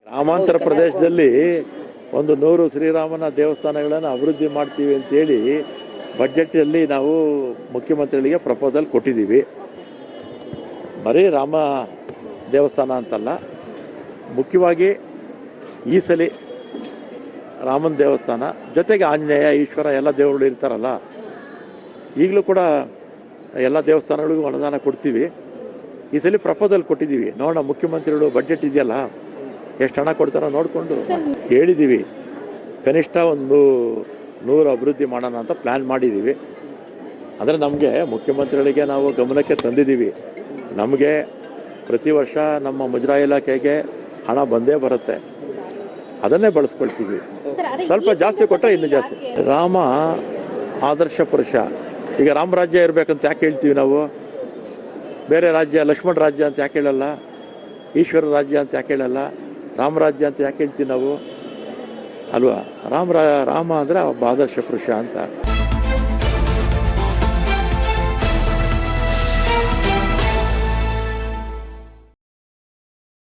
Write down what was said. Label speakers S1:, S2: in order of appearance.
S1: ಗ್ರಾಮಾಂತರ ಪ್ರದೇಶದಲ್ಲಿ ಒಂದು 100 ಶ್ರೀರಾಮನ ದೇವಸ್ಥಾನಗಳನ್ನು ಅಭಿವೃದ್ಧಿ ಮಾಡ್ತೀವಿ ಅಂತೇಳಿ ಬಜೆಟಲ್ಲಿ ನಾವು ಮುಖ್ಯಮಂತ್ರಿಗಳಿಗೆ ಪ್ರಪೋಸಲ್ ಕೊಟ್ಟಿದ್ದೀವಿ. ಬರೀ ರಾಮ ದೇವಸ್ಥಾನ ಅಂತಲ್ಲ, ಮುಖ್ಯವಾಗಿ ಈ ಸಲ ರಾಮನ ದೇವಸ್ಥಾನ ಜೊತೆಗೆ ಆಂಜನೇಯ, ಈಶ್ವರ ಎಲ್ಲ ದೇವರುಗಳು ಇರ್ತಾರಲ್ಲ, ಈಗಲೂ ಕೂಡ ಎಲ್ಲ ದೇವಸ್ಥಾನಗಳಿಗೂ ಅನುದಾನ ಕೊಡ್ತೀವಿ. ಈ ಸಲ ಪ್ರಪೋಸಲ್ ಕೊಟ್ಟಿದ್ದೀವಿ. ನೋಡೋಣ, ಮುಖ್ಯಮಂತ್ರಿಗಳು ಬಡ್ಜೆಟ್ ಇದೆಯಲ್ಲ, ಎಷ್ಟು ಹಣ ಕೊಡ್ತಾರೋ ನೋಡಿಕೊಂಡು ಹೇಳಿದ್ದೀವಿ. ಕನಿಷ್ಠ ಒಂದು 100 ಅಭಿವೃದ್ಧಿ ಮಾಡೋಣ ಅಂತ ಪ್ಲ್ಯಾನ್ ಮಾಡಿದ್ದೀವಿ. ಅಂದರೆ ನಮಗೆ ಮುಖ್ಯಮಂತ್ರಿಗಳಿಗೆ ನಾವು ಗಮನಕ್ಕೆ ತಂದಿದ್ದೀವಿ. ನಮಗೆ ಪ್ರತಿ ವರ್ಷ ನಮ್ಮ ಮುಜರಾಯಿ ಇಲಾಖೆಗೆ ಹಣ ಬಂದೇ ಬರುತ್ತೆ, ಅದನ್ನೇ ಬಳಸ್ಕೊಳ್ತೀವಿ. ಸ್ವಲ್ಪ ಜಾಸ್ತಿ ಕೊಟ್ಟರೆ ಇನ್ನೂ ಜಾಸ್ತಿ. ರಾಮ ಆದರ್ಶ ಪುರುಷ. ಈಗ ರಾಮ ರಾಜ್ಯ ಇರಬೇಕಂತ ಯಾಕೆ ಹೇಳ್ತೀವಿ ನಾವು? ಬೇರೆ ರಾಜ್ಯ, ಲಕ್ಷ್ಮಣ ರಾಜ್ಯ ಅಂತ ಯಾಕೆ ಹೇಳಲ್ಲ? ಈಶ್ವರ ರಾಜ್ಯ ಅಂತ ಯಾಕೆ ಹೇಳಲ್ಲ? ರಾಮರಾಜ್ಯ ಅಂತ ಯಾಕೆ ಹೇಳ್ತೀವಿ ನಾವು? ಅಲ್ವಾ? ರಾಮ ಅಂದರೆ ಒಬ್ಬ ಆದರ್ಶ ಪುರುಷ ಅಂತ.